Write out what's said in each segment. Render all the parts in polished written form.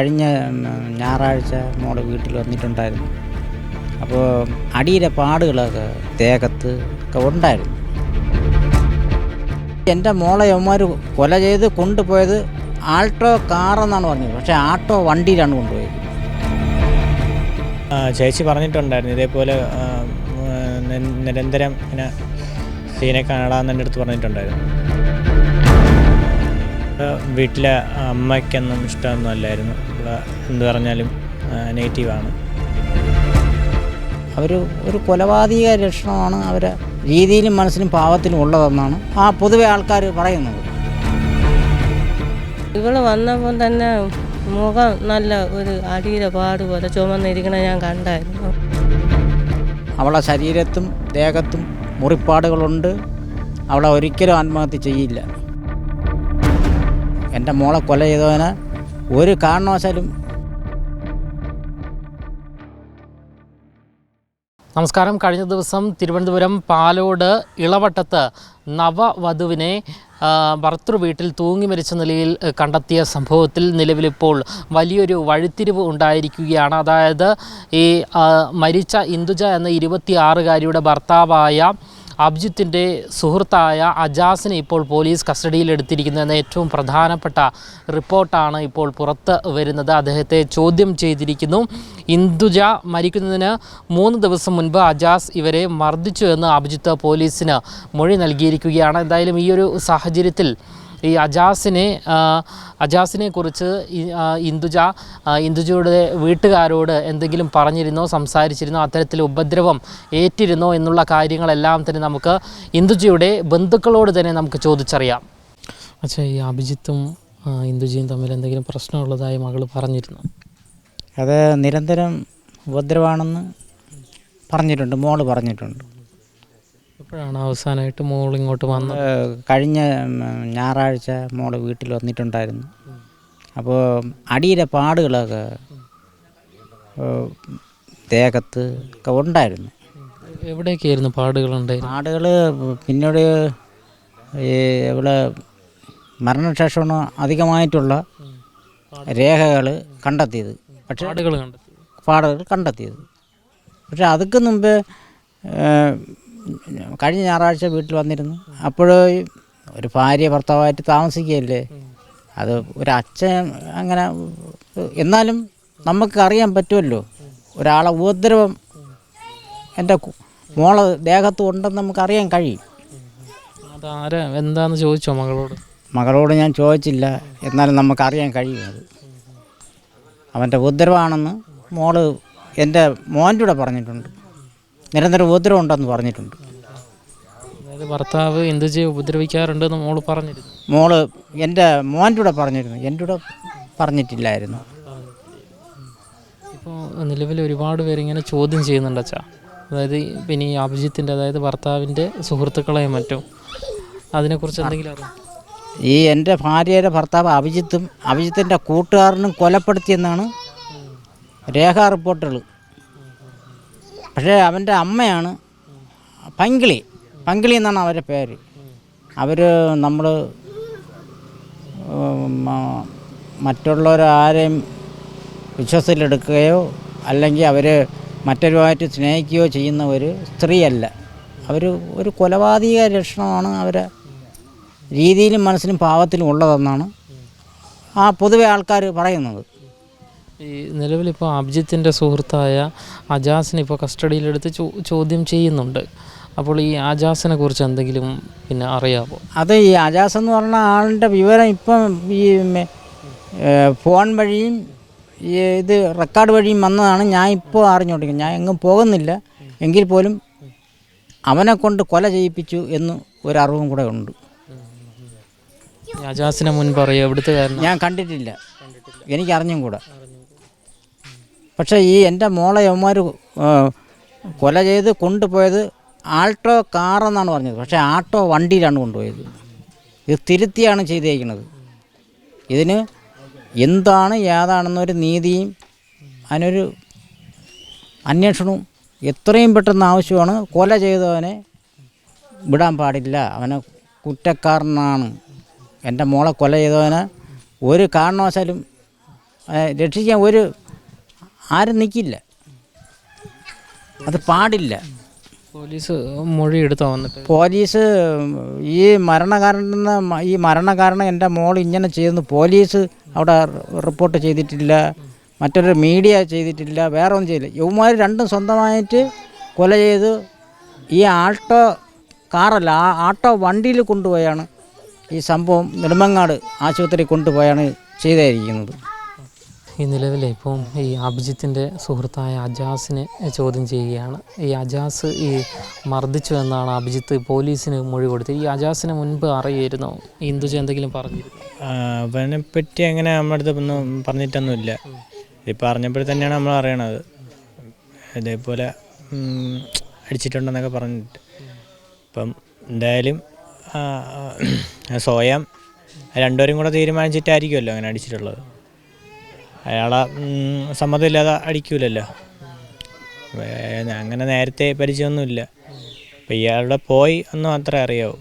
കഴിഞ്ഞ ഞായറാഴ്ച മോളെ വീട്ടിൽ വന്നിട്ടുണ്ടായിരുന്നു. അപ്പോൾ അടിയിലെ പാടുകളൊക്കെ ദേഹത്ത് ഒക്കെ ഉണ്ടായിരുന്നു. എൻ്റെ മോളെ അവന്മാർ കൊല ചെയ്ത് കൊണ്ടുപോയത് ആൾട്ടോ കാറെന്നാണ് പറഞ്ഞത്, പക്ഷേ ആട്ടോ വണ്ടിയിലാണ് കൊണ്ടുപോയത്. ചേച്ചി പറഞ്ഞിട്ടുണ്ടായിരുന്നു ഇതേപോലെ നിരന്തരം ഇങ്ങനെ സീനെ കാണാമെന്ന് എൻ്റെ അടുത്ത് പറഞ്ഞിട്ടുണ്ടായിരുന്നു. വീട്ടിലെ അമ്മയ്ക്കൊന്നും ഇഷ്ടമൊന്നും അല്ലായിരുന്നു. എന്ത് പറഞ്ഞാലും നെഗറ്റീവാണ്. അവർ ഒരു കൊലപാതക ലക്ഷണമാണ് അവരെ രീതിയിലും മനസ്സിലും പാവത്തിലും ഉള്ളതെന്നാണ് പൊതുവെ ആൾക്കാർ പറയുന്നത്. ഇവൾ വന്നപ്പോൾ തന്നെ മുഖം നല്ല ഒരു അടിയുടെ പാട് പോലെ ചുമന്നിരിക്കണ ഞാൻ കണ്ടായിരുന്നു. അവളെ ശരീരത്തും ദേഹത്തും മുറിപ്പാടുകളുണ്ട്. അവളെ ഒരിക്കലും ആത്മഹത്യ ചെയ്യില്ല. എൻ്റെ മോളെ കൊല ചെയ്തവന് ഒരു കാരണവശാലും. നമസ്കാരം. കഴിഞ്ഞ ദിവസം തിരുവനന്തപുരം പാലോട് ഇളവട്ടത്ത് നവവധുവിനെ ഭർത്തൃ വീട്ടിൽ തൂങ്ങി മരിച്ച നിലയിൽ കണ്ടെത്തിയ സംഭവത്തിൽ നിലവിലിപ്പോൾ വലിയൊരു വഴിത്തിരിവ് ഉണ്ടായിരിക്കുകയാണ്. അതായത് ഈ മരിച്ച ഇന്ദുജ എന്ന 26-കാരിയുടെ ഭർത്താവായ അഭിജിത്തിൻ്റെ സുഹൃത്തായ അജാസിനെ ഇപ്പോൾ പോലീസ് കസ്റ്റഡിയിലെടുത്തിരിക്കുന്നതെന്ന ഏറ്റവും പ്രധാനപ്പെട്ട റിപ്പോർട്ടാണ് ഇപ്പോൾ പുറത്ത് വരുന്നത്. അദ്ദേഹത്തെ ചോദ്യം ചെയ്തിരിക്കുന്നു. ഇന്ദുജ മരിക്കുന്നതിന് 3 ദിവസം മുൻപ് അജാസ് ഇവരെ മർദ്ദിച്ചു എന്ന് അഭിജിത്ത് പോലീസിന് മൊഴി നൽകിയിരിക്കുകയാണ്. എന്തായാലും ഈ ഒരു സാഹചര്യത്തിൽ ഈ അജാസിനെ കുറിച്ച് ഇന്ദുജയുടെ വീട്ടുകാരോട് എന്തെങ്കിലും പറഞ്ഞിരുന്നോ, സംസാരിച്ചിരുന്നോ, അത്തരത്തിൽ ഉപദ്രവം ഏറ്റിരുന്നോ എന്നുള്ള കാര്യങ്ങളെല്ലാം തന്നെ നമുക്ക് ഇന്ദുജയുടെ ബന്ധുക്കളോട് തന്നെ നമുക്ക് ചോദിച്ചറിയാം. അച്ഛാ, ഈ അഭിജിത്തും ഇന്ദുജയും തമ്മിൽ എന്തെങ്കിലും പ്രശ്നമുള്ളതായി മകൾ പറഞ്ഞിരുന്നു? അത് നിരന്തരം ഉപദ്രവമാണെന്ന് പറഞ്ഞിട്ടുണ്ട്, മോള് പറഞ്ഞിട്ടുണ്ട്. എപ്പോഴാണ് അവസാനമായിട്ട് മോൾ ഇങ്ങോട്ട് വന്നത്? കഴിഞ്ഞ ഞായറാഴ്ച മോള് വീട്ടിൽ വന്നിട്ടുണ്ടായിരുന്നു. അപ്പോൾ അടിയിലെ പാടുകളൊക്കെ ദേഹത്ത് ഒക്കെ ഉണ്ടായിരുന്നു. എവിടെയൊക്കെയായിരുന്നു പാടുകളുണ്ടായിരുന്നു? പാടുകൾ പിന്നീട് ഇവിടെ മരണശേഷമാണ് അധികമായിട്ടുള്ള രേഖകൾ കണ്ടെത്തിയത്. പക്ഷേ പാടുകൾ കണ്ടെത്തിയത്. പക്ഷെ അതൊക്കെ മുമ്പ് കഴിഞ്ഞ ഞായറാഴ്ച വീട്ടിൽ വന്നിരുന്നു. അപ്പോൾ ഒരു ഭാര്യ ഭർത്താവായിട്ട് താമസിക്കുകയല്ലേ, അത് ഒരു അച്ഛൻ അങ്ങനെ. എന്നാലും നമുക്ക് അറിയാൻ പറ്റുമല്ലോ, ഒരാളെ ഉപദ്രവം എൻ്റെ മോളെ ദേഹത്ത് ഉണ്ടെന്ന് നമുക്കറിയാൻ കഴിയും. അതാരാ എന്താണെന്ന് ചോദിച്ചോ മകളോട്? ഞാൻ ചോദിച്ചില്ല, എന്നാലും നമുക്കറിയാൻ കഴിയും. അത് അവൻ്റെ ഉപദ്രവമാണെന്ന് മോള് എൻ്റെ മോൻ്റെ കൂടെ പറഞ്ഞിട്ടുണ്ട്. നിരന്തരം ഉപദ്രവം ഉണ്ടെന്ന് പറഞ്ഞിട്ടുണ്ട്. അതായത് ഭർത്താവ് ഇന്ദുജയെ ഉപദ്രവിക്കാറുണ്ടെന്ന് മോള് പറഞ്ഞിരുന്നു? മോള് എൻ്റെ മോൻ്റെ കൂടെ പറഞ്ഞിരുന്നു, എൻ്റെ കൂടെ പറഞ്ഞിട്ടില്ലായിരുന്നു. ഇപ്പോൾ നിലവിൽ ഒരുപാട് പേരിങ്ങനെ ചോദ്യം ചെയ്യുന്നുണ്ട് അച്ഛാ. അതായത് പിന്നെ ഈ അഭിജിത്തിൻ്റെ, അതായത് ഭർത്താവിൻ്റെ സുഹൃത്തുക്കളെയും മറ്റും, അതിനെക്കുറിച്ച് എന്തെങ്കിലും അറിയാം? ഈ എൻ്റെ ഭാര്യയുടെ ഭർത്താവ് അഭിജിത്തിൻ്റെ കൂട്ടുകാരനും കൊലപ്പെടുത്തിയെന്നാണ് രേഖാ റിപ്പോർട്ടുകൾ. പക്ഷേ അവൻ്റെ അമ്മയാണ് പങ്കിളി എന്നാണ് അവരുടെ പേര്. നമ്മൾ മറ്റുള്ളവരാരെയും വിശ്വാസത്തിലെടുക്കുകയോ അല്ലെങ്കിൽ അവർ മറ്റൊരുമായിട്ട് സ്നേഹിക്കുകയോ ചെയ്യുന്ന ഒരു സ്ത്രീയല്ല. അവർ ഒരു കൊലപാതക ലക്ഷണമാണ് അവരെ രീതിയിലും മനസ്സിലും പാവത്തിലും ഉള്ളതെന്നാണ് പൊതുവെ ആൾക്കാർ പറയുന്നത്. ഈ നിലവിലിപ്പോൾ അഭിജിത്തിൻ്റെ സുഹൃത്തായ അജാസിനെ ഇപ്പോൾ കസ്റ്റഡിയിലെടുത്ത് ചോദ്യം ചെയ്യുന്നുണ്ട്. അപ്പോൾ ഈ അജാസിനെ കുറിച്ച് എന്തെങ്കിലും പിന്നെ അറിയാമോ? അത് ഈ അജാസ് എന്ന് പറഞ്ഞ ആളിൻ്റെ വിവരം ഇപ്പം ഈ ഫോൺ വഴിയും ഇത് റെക്കോർഡ് വഴിയും വന്നതാണ് ഞാൻ ഇപ്പോൾ അറിഞ്ഞുകൊണ്ടിരിക്കുന്നത്. ഞാൻ എങ്ങും പോകുന്നില്ല, എങ്കിൽ പോലും അവനെ കൊണ്ട് കൊല ചെയ്യിപ്പിച്ചു എന്ന് ഒരറിവും കൂടെ ഉണ്ട്. അജാസിനെ മുൻപ് അറിയാം? എവിടുത്തെ കാര്യം ഞാൻ കണ്ടിട്ടില്ല, എനിക്കറിഞ്ഞും കൂടെ. പക്ഷേ ഈ എൻ്റെ മോളെ അവന്മാർ കൊല ചെയ്ത് കൊണ്ടുപോയത് ആൾട്ടോ കാറെന്നാണ് പറഞ്ഞത്, പക്ഷേ ആട്ടോ വണ്ടിയിലാണ് കൊണ്ടുപോയത്. ഇത് തിരുത്തിയാണ് ചെയ്തേക്കുന്നത്. ഇതിന് എന്താണ് ഏതാണെന്നൊരു നീതിയും അതിനൊരു അന്വേഷണവും എത്രയും പെട്ടെന്ന് ആവശ്യമാണ്. കൊല ചെയ്തവനെ വിടാൻ പാടില്ല, അവനെ കുറ്റക്കാരനാണ്. എൻ്റെ മോളെ കൊല ചെയ്തവന് ഒരു കാരണവശാലും രക്ഷിക്കാൻ ആരും നിൽക്കില്ല. അത് പാടില്ല. പോലീസ് മൊഴി എടുത്തോ വന്നിട്ട്? പോലീസ് ഈ മരണകാരണം എൻ്റെ മോൾ ഇങ്ങനെ ചെയ്യുന്നു പോലീസ് അവിടെ റിപ്പോർട്ട് ചെയ്തിട്ടില്ല, മറ്റൊരു മീഡിയ ചെയ്തിട്ടില്ല, വേറെ ഒന്നും ചെയ്തില്ല. ഇവന്മാർ രണ്ടും സ്വന്തമായിട്ട് കൊല ചെയ്ത് ഈ ആൾട്ടോ കാറല്ല, ആട്ടോ വണ്ടിയിൽ കൊണ്ടുപോയാണ് ഈ സംഭവം നെടുമങ്ങാട് ആശുപത്രി കൊണ്ടുപോയാണ് ചെയ്തായിരിക്കുന്നത്. ഈ നിലവിൽ ഇപ്പം ഈ അഭിജിത്തിൻ്റെ സുഹൃത്തായ അജാസിനെ ചോദ്യം ചെയ്യുകയാണ്. ഈ അജാസ് മർദ്ദിച്ചു എന്നാണ് അഭിജിത്ത് പോലീസിന് മൊഴി കൊടുത്തത്. ഈ അജാസിനെ മുൻപ് അറിയായിരുന്നോ? ഇന്ദുജ എന്തെങ്കിലും പറഞ്ഞിരുന്നു? അവനെ പറ്റി അങ്ങനെ നമ്മുടെ അടുത്ത് ഒന്നും പറഞ്ഞിട്ടൊന്നുമില്ല. ഇതിപ്പോൾ അറിഞ്ഞപ്പോൾ തന്നെയാണ് നമ്മൾ അറിയണത്. ഇതേപോലെ അടിച്ചിട്ടുണ്ടെന്നൊക്കെ പറഞ്ഞിട്ട്. അപ്പം എന്തായാലും സ്വയം രണ്ടുപേരും കൂടെ തീരുമാനിച്ചിട്ടായിരിക്കുമല്ലോ അങ്ങനെ അടിച്ചിട്ടുള്ളത്. അയാളെ സമ്മതമില്ലാതെ അടിക്കൂലല്ലോ. അങ്ങനെ നേരത്തെ പരിചയമൊന്നുമില്ല. അപ്പം ഇയാളുടെ പോയി എന്ന് മാത്രമേ അറിയാവൂ.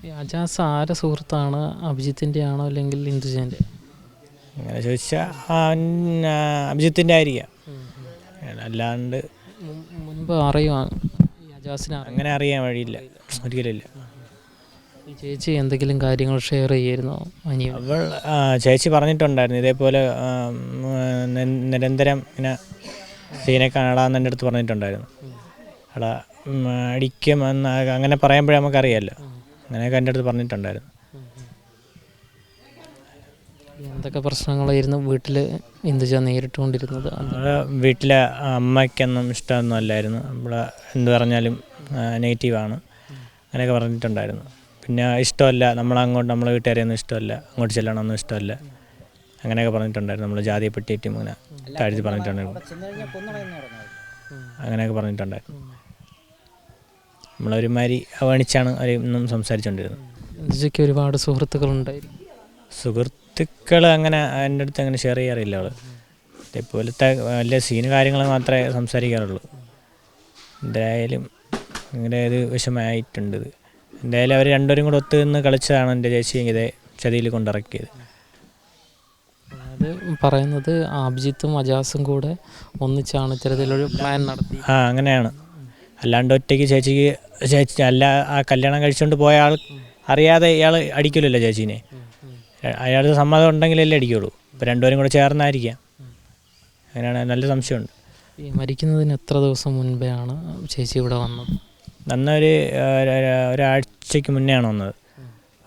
ഈ അജാസ് ആരെ സുഹൃത്താണ്? അഭിജിത്തിൻ്റെ ആണോ അല്ലെങ്കിൽ ഇന്ദുജേൻ്റെ? അങ്ങനെ ചോദിച്ചാൽ അഭിജിത്തിൻ്റെ ആയിരിക്കാം. അല്ലാണ്ട് മുൻപ് അറിയാം ഈ അജാസിനെ? അങ്ങനെ അറിയാൻ വഴിയില്ല, ഒരിക്കലില്ല. ഈ ചേച്ചി എന്തെങ്കിലും കാര്യങ്ങൾ ഷെയർ ചെയ്യായിരുന്നോ? അവൾ ചേച്ചി പറഞ്ഞിട്ടുണ്ടായിരുന്നു ഇതേപോലെ നിരന്തരം ഇങ്ങനെ സീനെ കാണാമെന്ന് എൻ്റെ അടുത്ത് പറഞ്ഞിട്ടുണ്ടായിരുന്നു. അവിടെ അടിക്കുമെന്ന് അങ്ങനെ പറയുമ്പോഴേ നമുക്കറിയാമല്ലോ. അങ്ങനെയൊക്കെ എൻ്റെ അടുത്ത് പറഞ്ഞിട്ടുണ്ടായിരുന്നു. എന്തൊക്കെ പ്രശ്നങ്ങളായിരുന്നു വീട്ടിൽ ഇന്ദുജ നേരിട്ടുകൊണ്ടിരുന്നത്? വീട്ടിലെ അമ്മയ്ക്കൊന്നും ഇഷ്ടമൊന്നും അല്ലായിരുന്നു. ഇവിടെ എന്ത് പറഞ്ഞാലും നെഗറ്റീവാണ്, അങ്ങനെയൊക്കെ പറഞ്ഞിട്ടുണ്ടായിരുന്നു. പിന്നെ ഇഷ്ടമല്ല, നമ്മളെ വീട്ടുകാരെയൊന്നും ഇഷ്ടമല്ല, അങ്ങോട്ട് ചെല്ലണമെന്നും ഇഷ്ടമല്ല, അങ്ങനെയൊക്കെ പറഞ്ഞിട്ടുണ്ടായിരുന്നു. നമ്മൾ ജാതിയെ പറ്റിയിട്ടും ഇങ്ങനെ താഴ്ത്തി പറഞ്ഞിട്ടുണ്ടായിരുന്നു, അങ്ങനെയൊക്കെ പറഞ്ഞിട്ടുണ്ടായിരുന്നു. നമ്മളൊരുമാതിരി അവഗണിച്ചാണ് അവരൊന്നും സംസാരിച്ചുകൊണ്ടിരുന്നത്. ഇന്ദുജയ്ക്ക് ഒരുപാട് സുഹൃത്തുക്കളുണ്ടായിരുന്നു. സുഹൃത്തുക്കൾ അങ്ങനെ എൻ്റെ അടുത്ത് അങ്ങനെ ഷെയർ ചെയ്യാറില്ല. അവൾ ഇതേപോലത്തെ വലിയ സീന് കാര്യങ്ങൾ മാത്രമേ സംസാരിക്കാറുള്ളൂ. എന്തായാലും ഇങ്ങനെ ഒരു വിഷമമായിട്ടുണ്ട്. എന്തായാലും അവർ രണ്ടുപേരും കൂടെ ഒത്തു നിന്ന് കളിച്ചതാണ് എൻ്റെ ചേച്ചി ഇതേ ചതിയിൽ കൊണ്ടിറക്കിയത്. അത് പറയുന്നത് അഭിജിത്തും അജാസും കൂടെ ഒന്നിച്ചാണ് ഇത്തരത്തിലൊരു പ്ലാൻ നടത്തി. അങ്ങനെയാണ്. അല്ലാണ്ട് ഒറ്റയ്ക്ക് ചേച്ചി അല്ല, ആ കല്യാണം കഴിച്ചുകൊണ്ട് പോയ ആൾ അറിയാതെ ഇയാൾ അടിക്കില്ലല്ലോ ചേച്ചീനെ. അയാൾക്ക് സമ്മതം ഉണ്ടെങ്കിലല്ലേ അടിക്കുള്ളൂ. ഇപ്പോൾ രണ്ടുപേരും കൂടെ ചേർന്നായിരിക്കാം. അങ്ങനെയാണ്, നല്ല സംശയമുണ്ട്. ഈ മരിക്കുന്നതിന് എത്ര ദിവസം മുൻപെയാണ് ചേച്ചി ഇവിടെ വന്നത്? ഒരാഴ്ചയ്ക്ക് മുന്നെയാണ് വന്നത്.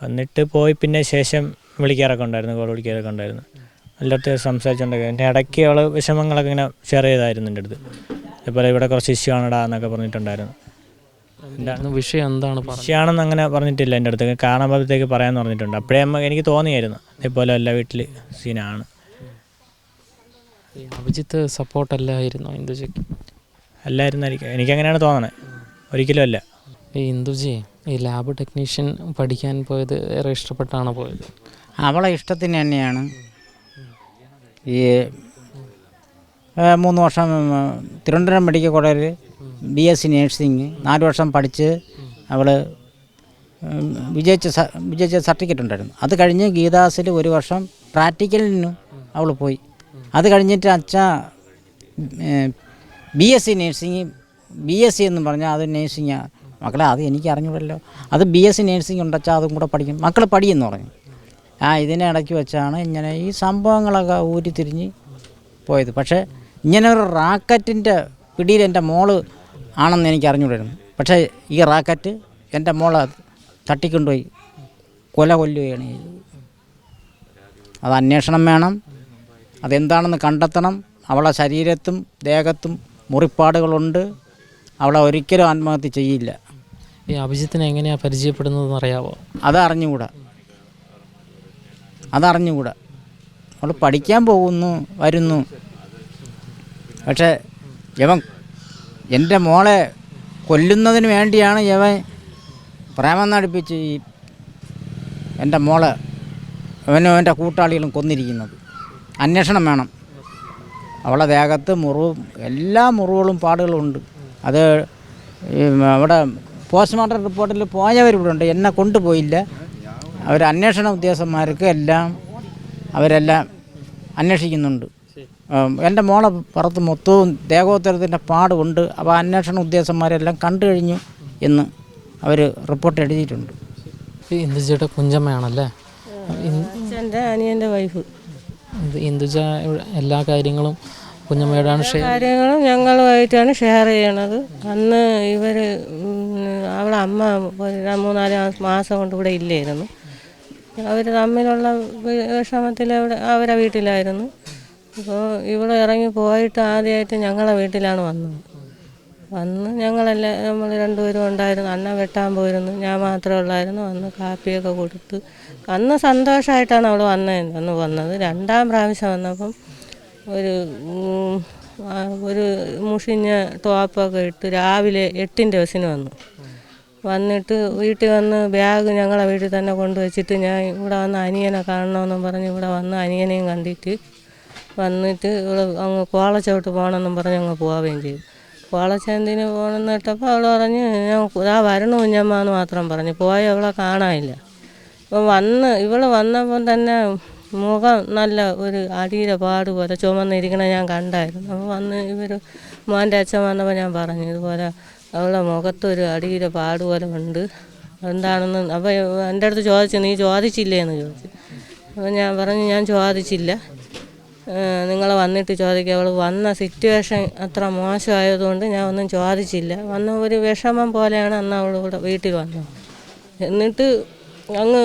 വന്നിട്ട് പോയി പിന്നെ ശേഷം വിളിക്കാറൊക്കെ ഉണ്ടായിരുന്നു, കോൾ വിളിക്കാറൊക്കെ ഉണ്ടായിരുന്നു. എല്ലായിടത്തും സംസാരിച്ചുകൊണ്ടൊക്കെ എൻ്റെ ഇടയ്ക്ക് അവൾ വിഷമങ്ങളൊക്കെ ഇങ്ങനെ ഷെയർ ചെയ്തായിരുന്നു എൻ്റെ അടുത്ത്. ഇതുപോലെ ഇവിടെ കുറച്ച് ഇഷ്യൂ ആണെടാ എന്നൊക്കെ പറഞ്ഞിട്ടുണ്ടായിരുന്നു. വിഷയം എന്താണ്? വിഷയമാണെന്ന് അങ്ങനെ പറഞ്ഞിട്ടില്ല. എൻ്റെ അടുത്ത് കാണുമ്പോഴത്തേക്ക് പറയാമെന്ന് പറഞ്ഞിട്ടുണ്ട്. അപ്പോഴേ എനിക്ക് തോന്നിയായിരുന്നു ഇതേപോലെ എല്ലാ വീട്ടിൽ സീനാണ്. അഭിജിത്ത് സപ്പോർട്ടല്ലായിരുന്നോ ഇന്ദുജയ്ക്ക്? അല്ലായിരുന്നായിരിക്കും, എനിക്കങ്ങനെയാണ് തോന്നണേ. ഒരിക്കലും അല്ല. ഈ ഇന്ദുജി ഈ ലാബ് ടെക്നീഷ്യൻ പഠിക്കാൻ പോയത് ഏറെ ഇഷ്ടപ്പെട്ടാണ് പോയത്? അവളെ ഇഷ്ടത്തിന് തന്നെയാണ്. ഈ 3 വർഷം തിരുവനന്തപുരം മെഡിക്കൽ കോളേജിൽ BSc നേഴ്സിംഗ് 4 വർഷം പഠിച്ച് അവൾ വിജയിച്ച സർട്ടിഫിക്കറ്റ് ഉണ്ടായിരുന്നു. അത് കഴിഞ്ഞ് ഗീതാസിൽ 1 വർഷം പ്രാക്ടിക്കലിനും അവൾ പോയി. അത് കഴിഞ്ഞിട്ട് BSc നേഴ്സിംഗ്, BSc എന്ന് പറഞ്ഞാൽ അത് നേഴ്സിംഗ് മക്കളെ, അത് എനിക്ക് അറിഞ്ഞൂടല്ലോ. അത് BSc നേഴ്സിംഗ് ഉണ്ടച്ചാൽ അതും കൂടെ പഠിക്കും, മക്കൾ പഠിയെന്ന് പറഞ്ഞു. ഇതിനെ ഇടയ്ക്ക് വെച്ചാണ് ഇങ്ങനെ ഈ സംഭവങ്ങളൊക്കെ ഊരിത്തിരിഞ്ഞ് പോയത്. പക്ഷേ ഇങ്ങനെ ഒരു റാക്കറ്റിൻ്റെ പിടിയിൽ എൻ്റെ മോള് ആണെന്ന് എനിക്ക് അറിഞ്ഞൂടായിരുന്നു. പക്ഷേ ഈ റാക്കറ്റ് എൻ്റെ മോളെ തട്ടിക്കൊണ്ടുപോയി കൊല്ലുകയാണ് ചെയ്തത്. അത് അന്വേഷണം വേണം, അതെന്താണെന്ന് കണ്ടെത്തണം. അവളെ ശരീരത്തും ദേഹത്തും മുറിപ്പാടുകളുണ്ട്. അവളെ ഒരിക്കലും ആത്മഹത്യ ചെയ്യില്ല. ഈ അഭിജിത്തിനെ എങ്ങനെയാണ് പരിചയപ്പെടുന്നതെന്ന് അറിയാമോ? അതറിഞ്ഞുകൂടാ. അവൾ പഠിക്കാൻ പോകുന്നു, വരുന്നു. പക്ഷേ യവൻ എൻ്റെ മോളെ കൊല്ലുന്നതിന് വേണ്ടിയാണ് യവൻ പ്രേമം നടിപ്പിച്ച് എൻ്റെ മോളെ അവനും അവൻ്റെ കൂട്ടാളികളും കൊന്നിരിക്കുന്നത്. അന്വേഷണം വേണം. അവളെ ദേഹത്ത് മുറിവും എല്ലാ മുറിവുകളും പാടുകളും ഉണ്ട്. അത് അവിടെ പോസ്റ്റ്മോർട്ടം റിപ്പോർട്ടിൽ പോയവരിവിടെ ഉണ്ട്, എന്നെ കൊണ്ടുപോയില്ല. അവർ അന്വേഷണ ഉദ്യോഗസ്ഥന്മാർക്ക് അവരെല്ലാം അന്വേഷിക്കുന്നുണ്ട്. എൻ്റെ മോളെ പുറത്ത് മൊത്തവും ദേഹോത്തരത്തിൻ്റെ പാടുണ്ട്. അപ്പോൾ അന്വേഷണ ഉദ്യോഗസ്ഥന്മാരെല്ലാം കണ്ടു കഴിഞ്ഞു എന്ന് അവർ റിപ്പോർട്ട് എഴുതിയിട്ടുണ്ട്. ഇന്ദുജയുടെ കുഞ്ചമ്മയാണല്ലേ? എൻ്റെ അനിയൻ്റെ വൈഫ്. ഇന്ദുജ എല്ലാ കാര്യങ്ങളും കുഞ്ഞമ്മയോടാണ് കാര്യങ്ങളും ഞങ്ങളുമായിട്ടാണ് ഷെയർ ചെയ്യണത്. അന്ന് ഇവർ അവളെ അമ്മ 3-4 മാസം കൊണ്ട് ഇവിടെ ഇല്ലായിരുന്നു. അവർ തമ്മിലുള്ള വിഷമത്തിൽ അവരെ വീട്ടിലായിരുന്നു. അപ്പോൾ ഇവിടെ ഇറങ്ങി പോയിട്ട് ആദ്യമായിട്ട് ഞങ്ങളെ വീട്ടിലാണ് വന്നത്. വന്ന് ഞങ്ങളെല്ലാം നമ്മൾ 2 പേരും ഉണ്ടായിരുന്നു. അണ്ണ വെട്ടാൻ പോയിരുന്നു, ഞാൻ മാത്രമേ ഉള്ളായിരുന്നു. വന്ന് കാപ്പിയൊക്കെ കൊടുത്ത് അന്ന് സന്തോഷമായിട്ടാണ് അവൾ അന്ന് വന്നത്. 2ാം പ്രാവശ്യം വന്നപ്പം ഒരു മുഷിഞ്ഞ ടോപ്പൊക്കെ ഇട്ട് രാവിലെ 8-ൻ്റെ ബസ്സിന് വന്നിട്ട് വീട്ടിൽ വന്ന് ബാഗ് ഞങ്ങളെ വീട്ടിൽ തന്നെ കൊണ്ടുവച്ചിട്ട് ഞാൻ ഇവിടെ വന്ന് അനിയനെ കാണണമെന്നും പറഞ്ഞ് ഇവിടെ വന്ന് അനിയനെയും കണ്ടിട്ട് വന്നിട്ട് ഇവിടെ അങ്ങ് കോളച്ചോട്ട് പോകണമെന്നും പറഞ്ഞ് അങ്ങ് പോവുകയും ചെയ്തു. കോളച്ചന്തിന് പോകണമെന്ന് കേട്ടപ്പോൾ അവൾ പറഞ്ഞ് ഞാൻ വരണു കുഞ്ഞമ്മ എന്ന് മാത്രം പറഞ്ഞു. പോയ അവളെ കാണാനില്ല. അപ്പം ഇവൾ വന്നപ്പം തന്നെ മുഖം നല്ല ഒരു അടിയുടെ പാട് പോലെ ചുമന്നിരിക്കണ ഞാൻ കണ്ടായിരുന്നു. അപ്പോൾ ഇവർ മോൻ്റെ അച്ഛൻ വന്നപ്പോൾ ഞാൻ പറഞ്ഞു ഇതുപോലെ അവളുടെ മുഖത്തൊരു അടിയുടെ പാട് പോലെ ഉണ്ട്, എന്താണെന്ന്. അപ്പോൾ എൻ്റെ അടുത്ത് ചോദിച്ചു, നീ ചോദിച്ചില്ലേ എന്ന് ചോദിച്ചു. അപ്പോൾ ഞാൻ പറഞ്ഞു ഞാൻ ചോദിച്ചില്ല, നിങ്ങൾ വന്നിട്ട് ചോദിക്കുക. അവൾ വന്ന സിറ്റുവേഷൻ അത്ര മോശമായതുകൊണ്ട് ഞാൻ ഒന്നും ചോദിച്ചില്ല. വന്ന ഒരു വിഷമം പോലെയാണ് അന്ന് അവൾ ഇവിടെ വീട്ടിൽ വന്നത്. എന്നിട്ട് അങ്ങ്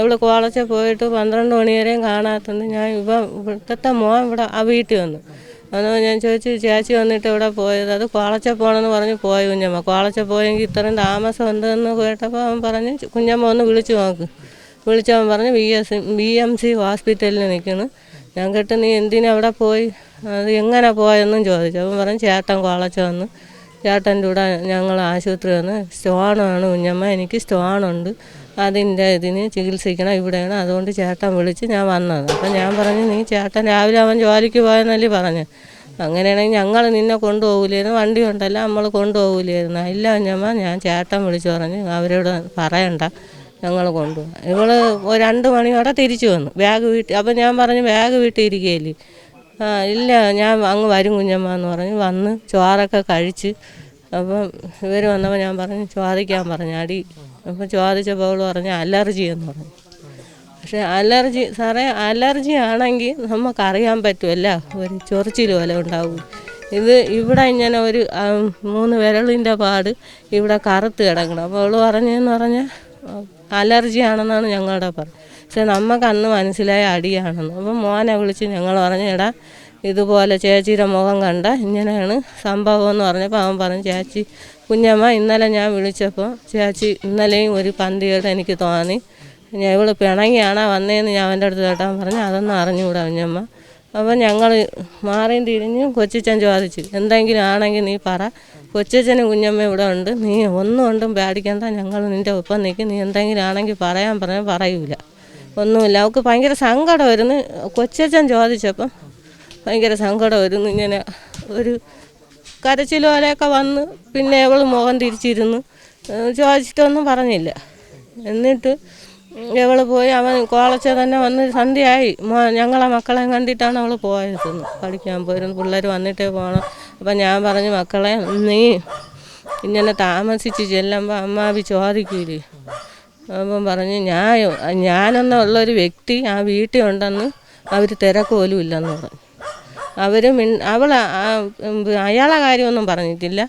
ഇവിടെ കോളേജിൽ പോയിട്ട് 12 മണി വരെയും കാണാത്തതുകൊണ്ട് ഞാൻ ഇവിടുത്തെ മോൻ ഇവിടെ ആ വീട്ടിൽ വന്നു. അന്ന് ഞാൻ ചോദിച്ചു ചേച്ചി വന്നിട്ട് ഇവിടെ പോയത്. അത് കോളേജിൽ പോകണമെന്ന് പറഞ്ഞ് പോയി കുഞ്ഞമ്മ. കോളേജിൽ പോയെങ്കിൽ ഇത്രയും താമസം ഉണ്ടെന്ന് കേട്ടപ്പോൾ അവൻ പറഞ്ഞ് കുഞ്ഞമ്മ ഒന്ന് വിളിച്ചു നോക്ക്. വിളിച്ചവൻ പറഞ്ഞ് BMC ഹോസ്പിറ്റലിൽ നിൽക്കുന്നു. ഞാൻ കേട്ട് നീ എന്തിനാ അവിടെ പോയി, അത് എങ്ങനെ പോയെന്നും ചോദിച്ചു. അവൻ പറഞ്ഞ് ചേട്ടൻ കോളേജിൽ വന്ന് ചേട്ടൻ്റെ കൂടെ ഞങ്ങൾ ആശുപത്രി വന്ന് സ്റ്റോണാണ് കുഞ്ഞമ്മ, എനിക്ക് സ്റ്റോണുണ്ട്, അതിൻ്റെ ഇതിന് ചികിത്സിക്കണം ഇവിടെയാണ്, അതുകൊണ്ട് ചേട്ടൻ വിളിച്ച് ഞാൻ വന്നത്. അപ്പം ഞാൻ പറഞ്ഞു നീ ചേട്ടൻ രാവിലെ അവൻ ജോലിക്ക് പോയെന്നല്ലേ പറഞ്ഞു. അങ്ങനെയാണെങ്കിൽ ഞങ്ങൾ നിന്നെ കൊണ്ടുപോകില്ലായിരുന്നു, വണ്ടി ഉണ്ടല്ലോ നമ്മൾ കൊണ്ടുപോകില്ലായിരുന്നു. ഇല്ല കുഞ്ഞമ്മ, ഞാൻ ചേട്ടൻ വിളിച്ച് പറഞ്ഞ് അവരോട് പറയണ്ട, ഞങ്ങൾ കൊണ്ടുപോകാം. ഇവൾ 2 മണിയോടെ തിരിച്ചു വന്നു ബാഗ് വീട്ടിൽ. അപ്പം ഞാൻ പറഞ്ഞു ബാഗ് വീട്ടിൽ ഇരിക്കുകയില്ലേ. ഇല്ല ഞാൻ അങ്ങ് വരും കുഞ്ഞമ്മ എന്ന് പറഞ്ഞ് വന്ന് ചോറൊക്കെ കഴിച്ച്. അപ്പം ഇവർ വന്നപ്പോൾ ഞാൻ പറഞ്ഞു ചോദിക്കാൻ പറഞ്ഞു അടി. അപ്പം ചോദിച്ചപ്പോൾ അവൾ പറഞ്ഞു അലർജി എന്ന് പറഞ്ഞു. പക്ഷേ അലർജി ആണെങ്കിൽ നമുക്കറിയാൻ പറ്റുമല്ല, ഒരു ചൊറിച്ചിൽ പോലെ ഉണ്ടാവും. ഇവിടെ ഇങ്ങനെ ഒരു 3 വിരലിൻ്റെ പാട് ഇവിടെ കറുത്ത് കിടക്കണം. അപ്പോൾ അവൾ പറഞ്ഞതെന്ന് പറഞ്ഞാൽ അലർജി ആണെന്നാണ് ഞങ്ങളുടെ പറഞ്ഞത്. പക്ഷെ നമുക്ക് അന്ന് മനസ്സിലായ അടിയാണെന്ന്. അപ്പം മോനെ വിളിച്ച് ഞങ്ങൾ പറഞ്ഞു എടാ ഇതുപോലെ ചേച്ചിയുടെ മുഖം കണ്ട ഇങ്ങനെയാണ് സംഭവം എന്ന് പറഞ്ഞപ്പോൾ അവൻ പറഞ്ഞു ചേച്ചി കുഞ്ഞമ്മ ഇന്നലെ ഞാൻ വിളിച്ചപ്പോൾ ചേച്ചി ഇന്നലെയും ഒരു പന്തികേട് എനിക്ക് തോന്നി, ഇവൾ പിണങ്ങിയാണോ വന്നതെന്ന് ഞാൻ അവൻ്റെ അടുത്ത് കേട്ടാൻ പറഞ്ഞു. അതൊന്നും അറിഞ്ഞുകൂടാ കുഞ്ഞമ്മ. അപ്പം ഞങ്ങൾ മാറിയും തിരിഞ്ഞും കൊച്ചിച്ചൻ ചോദിച്ചു എന്തെങ്കിലും ആണെങ്കിൽ നീ പറ, കൊച്ചച്ഛനും കുഞ്ഞമ്മ ഇവിടെ ഉണ്ട്, നീ ഒന്നും കൊണ്ടും പേടിക്കണ്ട, ഞങ്ങൾ നിൻ്റെ ഒപ്പം നിൽക്കും, നീ എന്തെങ്കിലും ആണെങ്കിൽ പറയാൻ പറയൂല, ഒന്നുമില്ല. അവൾക്ക് ഭയങ്കര സങ്കടം വരുന്നു. കൊച്ചച്ഛൻ ചോദിച്ചപ്പം ഭയങ്കര സങ്കടം വരുന്നു, ഇങ്ങനെ ഒരു കരച്ചിൽ പോലെയൊക്കെ വന്ന്. പിന്നെ അവൾ മുഖം തിരിച്ചിരുന്നു, ചോദിച്ചിട്ടൊന്നും പറഞ്ഞില്ല. എന്നിട്ട് ഇവൾ പോയി അവൻ കോളേജിൽ തന്നെ വന്ന് സന്ധ്യയായി. ഞങ്ങളെ മക്കളെ കണ്ടിട്ടാണ് അവൾ പോയതെന്ന് പഠിക്കാൻ പോയിരുന്നു. പിള്ളേർ വന്നിട്ടേ പോകണം. അപ്പം ഞാൻ പറഞ്ഞു മക്കളെ നീ ഇങ്ങനെ താമസിച്ച് ചെല്ലുമ്പോൾ അമ്മാവി ചോദിക്കൂലേ. അപ്പം പറഞ്ഞ് ഞാനെന്നുള്ളൊരു വ്യക്തി ആ വീട്ടിൽ ഉണ്ടെന്ന് അവർ തിരക്ക് പോലും ഇല്ലെന്ന് പറഞ്ഞു. അവൾ അയാളെ കാര്യമൊന്നും പറഞ്ഞിട്ടില്ല,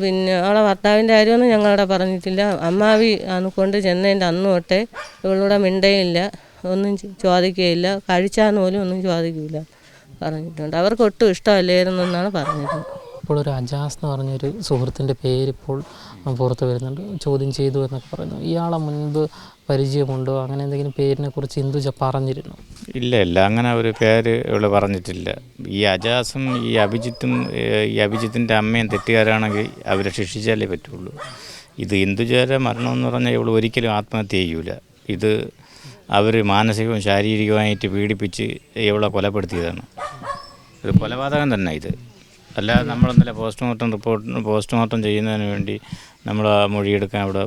പിന്നെ അവളെ ഭർത്താവിൻ്റെ കാര്യമൊന്നും ഞങ്ങളവിടെ പറഞ്ഞിട്ടില്ല. അമ്മാവി കൊണ്ട് ചെന്നതിൻ്റെ അന്ന് തൊട്ടേ ഇവളിവിടെ മിണ്ടയില്ല, ഒന്നും ചോദിക്കുകയില്ല, കഴിച്ചാന്ന് പോലും ഒന്നും ചോദിക്കില്ല പറഞ്ഞിട്ടുണ്ട്. അവർക്ക് ഒട്ടും ഇഷ്ടമല്ലായിരുന്നു എന്നാണ് പറഞ്ഞിരുന്നത്. ഇപ്പോൾ ഒരു അജാസ് എന്ന് പറഞ്ഞൊരു സുഹൃത്തിൻ്റെ പേരിപ്പോൾ പുറത്ത് വരുന്നുണ്ട്, ചോദ്യം ചെയ്തു എന്നൊക്കെ പറയുന്നു. ഇയാളെ മുൻപ് പരിചയമുണ്ടോ, അങ്ങനെ എന്തെങ്കിലും പേരിനെ കുറിച്ച് ഇന്ദുജ പറഞ്ഞിരുന്നു? ഇല്ല അങ്ങനെ ഒരു പേര് ഇവള് പറഞ്ഞിട്ടില്ല. ഈ അജാസും ഈ അഭിജിത്തിൻ്റെ അമ്മയും തെറ്റുകാരാണെങ്കിൽ അവരെ ശിക്ഷിച്ചാലേ പറ്റുള്ളൂ. ഇത് ഇന്ദുജയുടെ മരണമെന്ന് പറഞ്ഞാൽ ഇവൾ ഒരിക്കലും ആത്മഹത്യ ചെയ്യൂല. ഇത് അവർ മാനസികവും ശാരീരികവുമായിട്ട് പീഡിപ്പിച്ച് ഇവളെ കൊലപ്പെടുത്തിയതാണ്. ഇത് കൊലപാതകം തന്നെ. ഇത് അല്ലാതെ നമ്മളെന്നല്ല പോസ്റ്റ്മോർട്ടം ചെയ്യുന്നതിന് വേണ്ടി നമ്മൾ ആ മൊഴിയെടുക്കാൻ അവിടെ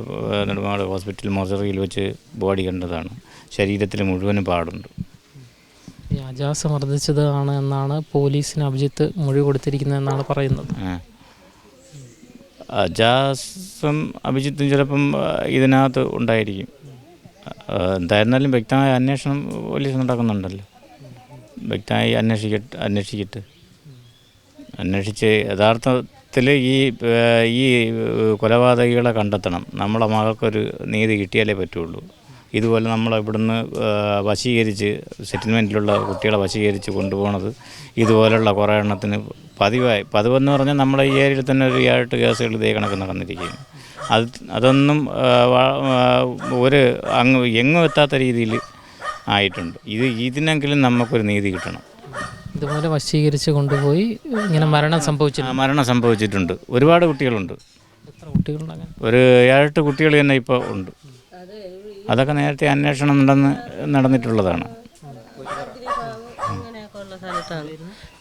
നെടുമങ്ങാട് ഹോസ്പിറ്റൽ മോർച്ചറിയിൽ വെച്ച് ബോഡി കണ്ടതാണ്. ശരീരത്തിൽ മുഴുവനും പാടുണ്ട്. ഈ അജാസ് മർദ്ദിച്ചതാണ് എന്നാണ് പോലീസിന് അഭിജിത്ത് മൊഴി കൊടുത്തിരിക്കുന്നതെന്നാണ് പറയുന്നത്. അജാസും അഭിജിത്തും ചിലപ്പം ഇതിനകത്ത് ഉണ്ടായിരിക്കും. എന്തായിരുന്നാലും വ്യക്തമായ അന്വേഷണം പോലീസ് നടക്കുന്നുണ്ടല്ലോ. വ്യക്തമായി അന്വേഷിച്ച് യഥാർത്ഥത്തിൽ ഈ കൊലപാതകികളെ കണ്ടെത്തണം. നമ്മളെ മകൾക്കൊരു നീതി കിട്ടിയാലേ പറ്റുള്ളൂ. ഇതുപോലെ നമ്മളിവിടുന്ന് വശീകരിച്ച് സെറ്റിൽമെൻറ്റിലുള്ള കുട്ടികളെ വശീകരിച്ച് കൊണ്ടുപോകണത് ഇതുപോലുള്ള കുറേ എണ്ണത്തിന് പതിവെന്ന് പറഞ്ഞാൽ നമ്മുടെ ഈ ഏരിയയിൽ തന്നെ ഒരു 7-8 കേസുകൾ ഇതേ കണക്ക് നടന്നിരിക്കുകയും അതൊന്നും എങ്ങും എത്താത്ത രീതിയിൽ ആയിട്ടുണ്ട്. ഇതിനെങ്കിലും നമുക്കൊരു നീതി കിട്ടണം. ഇതുപോലെ വശീകരിച്ച് കൊണ്ടുപോയി ഇങ്ങനെ മരണം സംഭവിച്ചിട്ടുണ്ട്. ഒരുപാട് കുട്ടികളുണ്ട്. എത്ര കുട്ടികളുണ്ട്? ഒരു 7-8 കുട്ടികൾ തന്നെ ഇപ്പോൾ ഉണ്ട്. അതൊക്കെ നേരത്തെ അന്വേഷണം നടന്നിട്ടുള്ളതാണ്.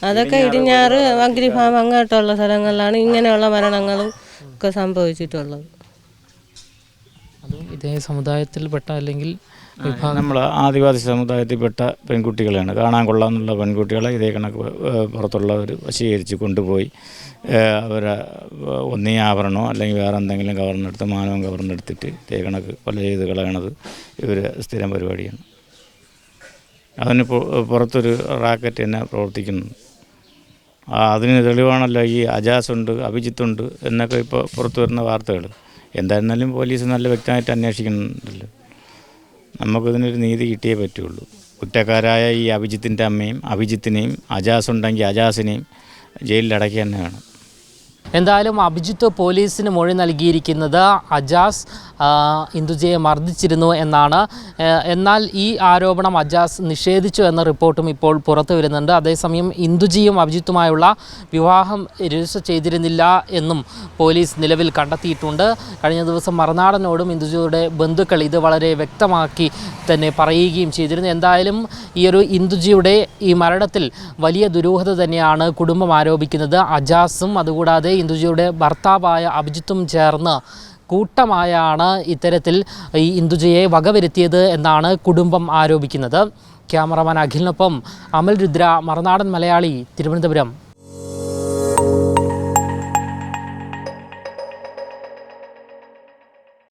അതൊക്കെ ഇടിഞ്ഞാറ് അഗ്രിഫാം അങ്ങോട്ടുള്ള സ്ഥലങ്ങളിലാണ് ഇങ്ങനെയുള്ള മരണങ്ങളും ഒക്കെ സംഭവിച്ചിട്ടുള്ളത്. അതും ഇതേ സമുദായത്തിൽപ്പെട്ട അല്ലെങ്കിൽ നമ്മൾ ആദിവാസി സമുദായത്തിൽപ്പെട്ട പെൺകുട്ടികളെയാണ്. കാണാൻ കൊള്ളാമെന്നുള്ള പെൺകുട്ടികളെ ഇതേ കണക്ക് പുറത്തുള്ളവർ വശീകരിച്ച് കൊണ്ടുപോയി അവരെ ഒന്നീ ആഭരണമോ അല്ലെങ്കിൽ വേറെ എന്തെങ്കിലും കവർന്നെടുത്ത് മാനവും കവർന്നെടുത്തിട്ട് ഇതേ കണക്ക് കൊല ചെയ്ത് കളയണത് ഇവർ സ്ഥിരം പരിപാടിയാണ്. അതിന് പുറത്തൊരു റാക്കറ്റ് തന്നെ പ്രവർത്തിക്കുന്നു. അതിന് തെളിവാണല്ലോ ഈ അജാസുണ്ട്, അഭിജിത്തുണ്ട് എന്നൊക്കെ ഇപ്പോൾ പുറത്തു വരുന്ന വാർത്തകൾ. എന്തായിരുന്നാലും പോലീസ് നല്ല വ്യക്തമായിട്ട് അന്വേഷിക്കുന്നുണ്ടല്ലോ. നമുക്കിതിനൊരു നീതി കിട്ടിയേ പറ്റുള്ളൂ. കുറ്റക്കാരായ ഈ അഭിജിത്തിൻ്റെ അമ്മയും അഭിജിത്തിനെയും അജാസുണ്ടെങ്കിൽ അജാസിനെയും ജയിലിലടക്കുക തന്നെ വേണം. എന്തായാലും അഭിജിത്ത് പോലീസിന് മൊഴി നൽകിയിരിക്കുന്നത് അജാസ് ഇന്ദുജയെ മർദ്ദിച്ചിരുന്നു എന്നാണ്. എന്നാൽ ഈ ആരോപണം അജാസ് നിഷേധിച്ചു എന്ന റിപ്പോർട്ടും ഇപ്പോൾ പുറത്തു വരുന്നുണ്ട്. അതേസമയം ഇന്ദുജിയും അഭിജിത്തുമായുള്ള വിവാഹം രജിസ്റ്റർ ചെയ്തിരുന്നില്ല എന്നും പോലീസ് നിലവിൽ കണ്ടെത്തിയിട്ടുണ്ട്. കഴിഞ്ഞ ദിവസം മറുനാടനോടും ഇന്ദുജിയുടെ ബന്ധുക്കൾ ഇത് വളരെ വ്യക്തമാക്കി തന്നെ പറയുകയും ചെയ്തിരുന്നു. എന്തായാലും ഈ ഒരു ഇന്ദുജിയുടെ ഈ മരണത്തിൽ വലിയ ദുരൂഹത തന്നെയാണ് കുടുംബം ആരോപിക്കുന്നത്. അജാസും അതുകൂടാതെ ഇന്ദുജിയുടെ ഭർത്താവായ അഭിജിത്തും ചേർന്ന് കൂട്ടമായാണ് ഇത്തരത്തിൽ ഈ ഇന്ദുജയെ വകവരുത്തിയത് എന്നാണ് കുടുംബം ആരോപിക്കുന്നത്. ക്യാമറമാൻ അഖിലിനൊപ്പം അമൽ രുദ്ര, മറുനാടൻ മലയാളി, തിരുവനന്തപുരം.